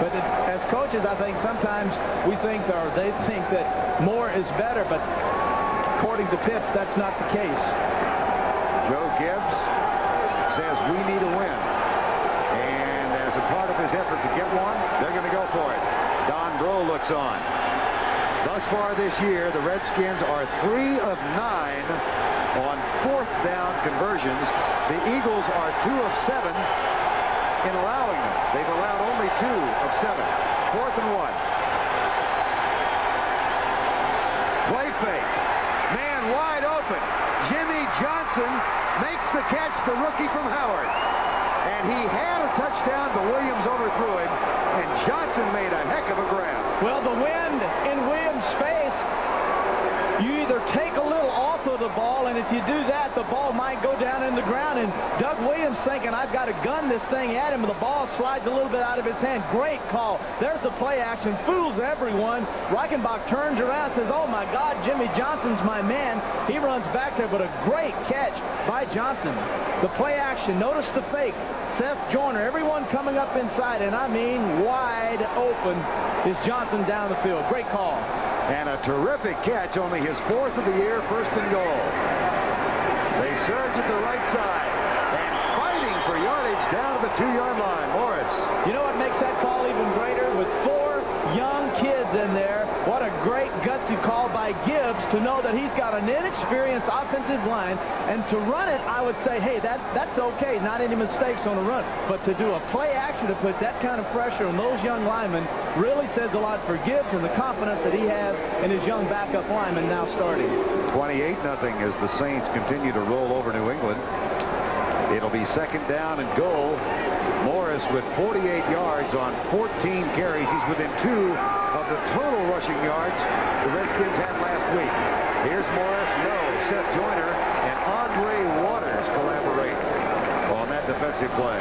But as coaches, I think sometimes we think, or they think that more is better, but according to Pitts, that's not the case. Joe Gibbs says we need a win. And as a part of his effort to get one, they're going to go for it. Don Bro looks on. Thus far this year, the Redskins are 3 of 9 on 4th down conversions. The Eagles are 2 of 7 in allowing them. They've allowed only 2 of 7. 4th and 1. Play fake. Man wide open. Jimmy Johnson makes the catch, the rookie from Howard. And he had a touchdown, but Williams overthrew him, and Johnson made a heck of a grab. Well, the wind in Williams' face, you either take a little off of the ball, and if you do that, the ball might go down in the ground, and Doug Williams thinking, I've got to gun this thing at him, and the ball slides a little bit out of his hand. Great call. There's the play action. Fools everyone. Reichenbach turns around and says, oh, my God, Jimmy Johnson's my man. He runs back there, but a great catch by Johnson. The play action. Notice the fake. Seth Joyner, everyone coming up inside, and I mean wide open is Johnson down the field. Great call. And a terrific catch, only his 4th of the year, 1st and goal. They surge at the right side, and fighting for yardage down to the 2-yard line. Morris. You know what makes that call even greater? With 4 young kids in there, what a great gutsy call by Gibbs to know that he's got an inexperienced offensive line, and to run it, I would say, hey, that's okay, not any mistakes on a run. But to do a play action to put that kind of pressure on those young linemen really says a lot for Gibbs and the confidence that he has in his young backup lineman now starting. 28-0 as the Saints continue to roll over New England. It'll be 2nd down and goal. Morris with 48 yards on 14 carries. He's within 2 of the total rushing yards the Redskins had last week. Here's Morris. No. Seth Joyner and Andre Waters collaborate on that defensive play.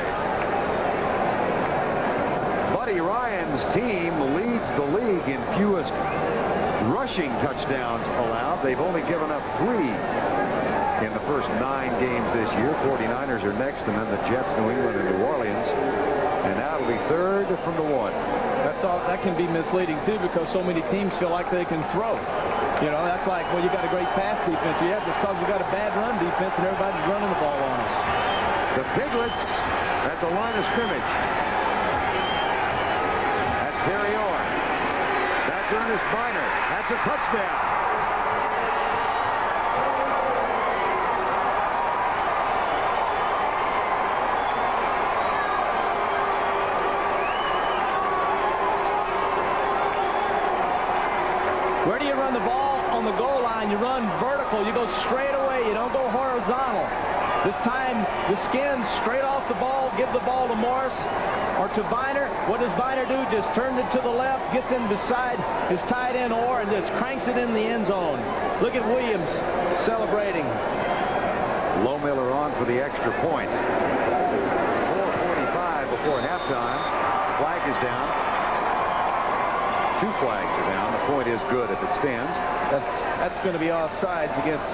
Buddy Ryan's team leads the league in fewest rushing touchdowns allowed. They've only given up 3 in the first 9 games this year. 49ers are next, and then the Jets, New England, and New Orleans. And now it'll be 3rd from the 1. That can be misleading, too, because so many teams feel like they can throw. You know, that's like, well, you got a great pass defense. You have this because you got a bad run defense, and everybody's running the ball on us. The Piglets at the line of scrimmage. That's Terry Orr. That's Ernest Biner. That's a touchdown. Where do you run the ball on the goal line? You run vertical. You go straight away. You don't go horizontal. This time, the skins straight off the ball, give the ball to Morris or to Biner. What does Biner do? Just turns it to the left, gets in beside his tight end Orr, and just cranks it in the end zone. Look at Williams celebrating. Lohmiller on for the extra point. 4:45 before halftime. Flag is down. 2 flags are down. The point is good if it stands. That's going to be offsides against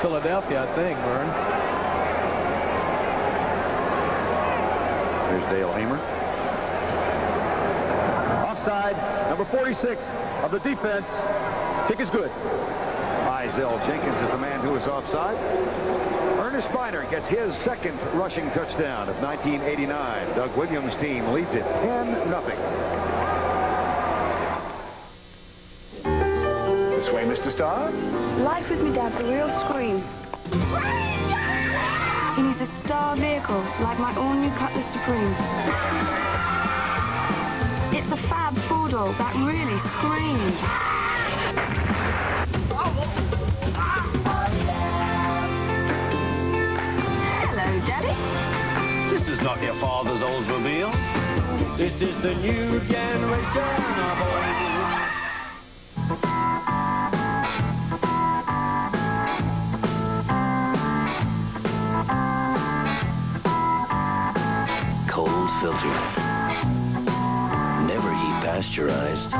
Philadelphia, I think, Vern. There's Dale Hamer. Offside, number 46 of the defense. Kick is good. Izell Jenkins is the man who is offside. Ernest Biner gets his 2nd rushing touchdown of 1989. Doug Williams' team leads it 10-0. This way, Mr. Starr. Life with me, Dad's a real scream. He needs a star vehicle, like my all-new Cutlass Supreme. It's a fab four-door that really screams. Hello, Daddy. This is not your father's Oldsmobile. This is the new generation of Oldsmobile. Filtered. Never heat pasteurized.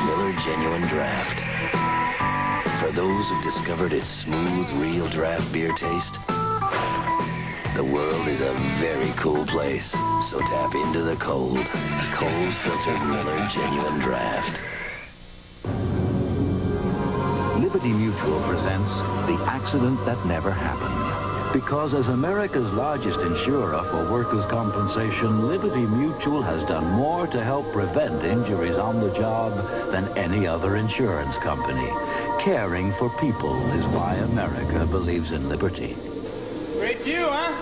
Miller Genuine Draft. For those who've discovered its smooth, real draft beer taste. The world is a very cool place, so tap into the cold. Cold filtered Miller Genuine Draft. Liberty Mutual presents The Accident That Never Happened. Because as America's largest insurer for workers' compensation, Liberty Mutual has done more to help prevent injuries on the job than any other insurance company. Caring for people is why America believes in liberty. Great view, huh?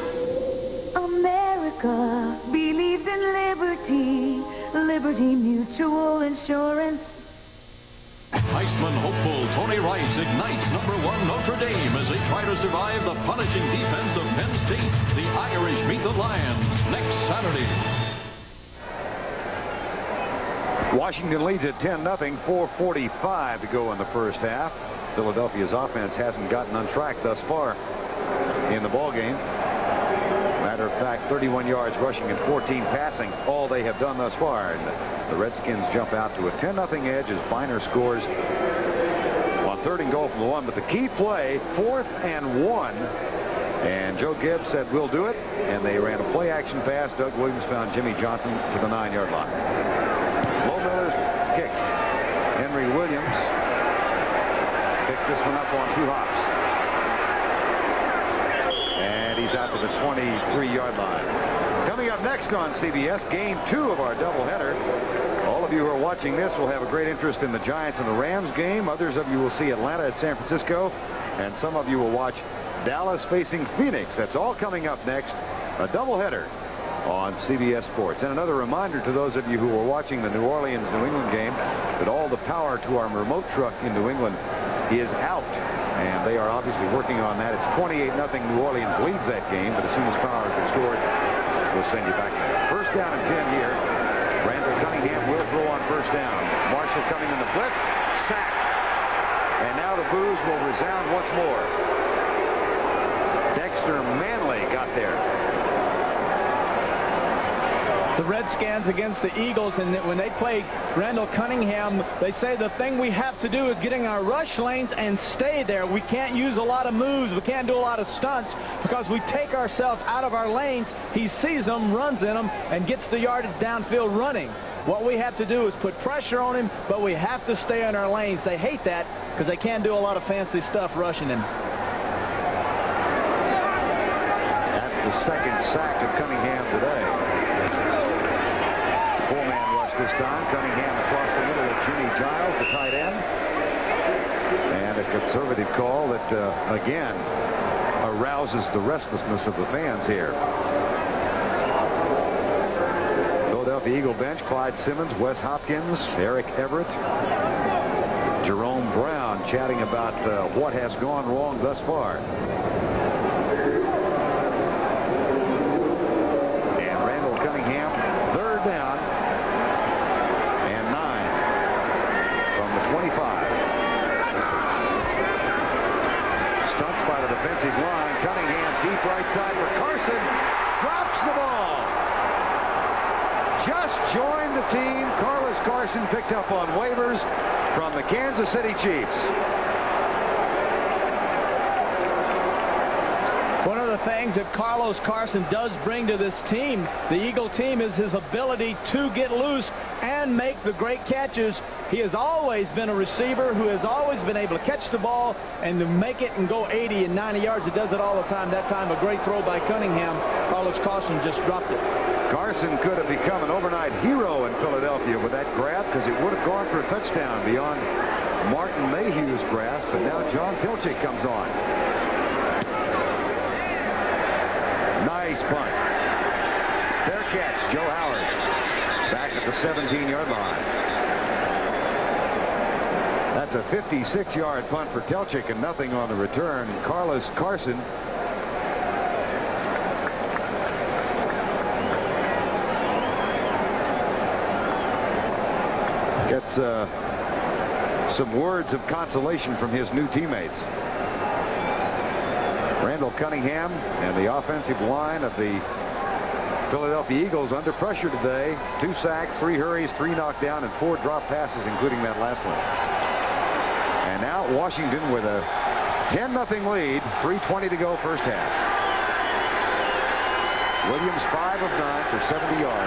America believes in liberty. Liberty Mutual Insurance. Heisman hopeful Tony Rice ignites #1 Notre Dame as they try to survive the punishing defense of Penn State. The Irish meet the Lions next Saturday. Washington leads at 10-0, 4:45 to go in the first half. Philadelphia's offense hasn't gotten on track thus far in the ball game. Matter of fact, 31 yards rushing and 14 passing, all they have done thus far. And the Redskins jump out to a 10-0 edge as Biner scores on 3rd and goal from the 1. But the key play, 4th and 1. And Joe Gibbs said, we'll do it. And they ran a play action pass. Doug Williams found Jimmy Johnson to the 9-yard line. Low Miller's kick. Henry Williams picks this one up on 2 hops. And he's out to the 23-yard line. Coming up next on CBS, game 2 of our doubleheader. All of you who are watching this will have a great interest in the Giants and the Rams game. Others of you will see Atlanta at San Francisco. And some of you will watch Dallas facing Phoenix. That's all coming up next. A doubleheader on CBS Sports. And another reminder to those of you who are watching the New Orleans-New England game that all the power to our remote truck in New England is out. And they are obviously working on that. It's 28-0. New Orleans leads that game. But as soon as power is restored, we'll send you back there. First down and 10 here. Randall Cunningham will throw on first down. Marshall coming in the blitz. Sack. And now the boos will resound once more. Dexter Manley got there. The Redskins against the Eagles, and when they play Randall Cunningham, they say the thing we have to do is get in our rush lanes and stay there. We can't use a lot of moves. We can't do a lot of stunts because we take ourselves out of our lanes. He sees them, runs in them, and gets the yardage downfield running. What we have to do is put pressure on him, but we have to stay in our lanes. They hate that because they can't do a lot of fancy stuff rushing him. That's the second sack of Cunningham today. Four-man rush this time. Cunningham across the middle of Jimmy Giles, the tight end. And a conservative call that, again, arouses the restlessness of the fans here. Philadelphia Eagle bench, Clyde Simmons, Wes Hopkins, Eric Everett, Jerome Brown chatting about what has gone wrong thus far. And Randall Cunningham, 3rd down and 9 from the 25. Stunts by the defensive line. Cunningham deep right side for Carson. Drops the ball. Just joined the team. Carlos Carson picked up on waivers from the Kansas City Chiefs. One of the things that Carlos Carson does bring to this team, the Eagle team, is his ability to get loose and make the great catches. He has always been a receiver who has always been able to catch the ball and to make it and go 80 and 90 yards. He does it all the time. That time, a great throw by Cunningham. Carlos Carson just dropped it. Carson could have become an overnight hero in Philadelphia with that grab because it would have gone for a touchdown beyond Martin Mayhew's grasp. But now John Pilchick comes on. Nice punt. Fair catch, Joe Howard. Back at the 17-yard line. That's a 56-yard punt for Telchik and nothing on the return. Carlos Carson gets some words of consolation from his new teammates. Randall Cunningham and the offensive line of the Philadelphia Eagles under pressure today. 2 sacks, 3 hurries, 3 knocked down, and 4 drop passes, including that last one. And now Washington with a 10-0 lead, 3:20 to go first half. Williams 5 of 9 for 70 yards.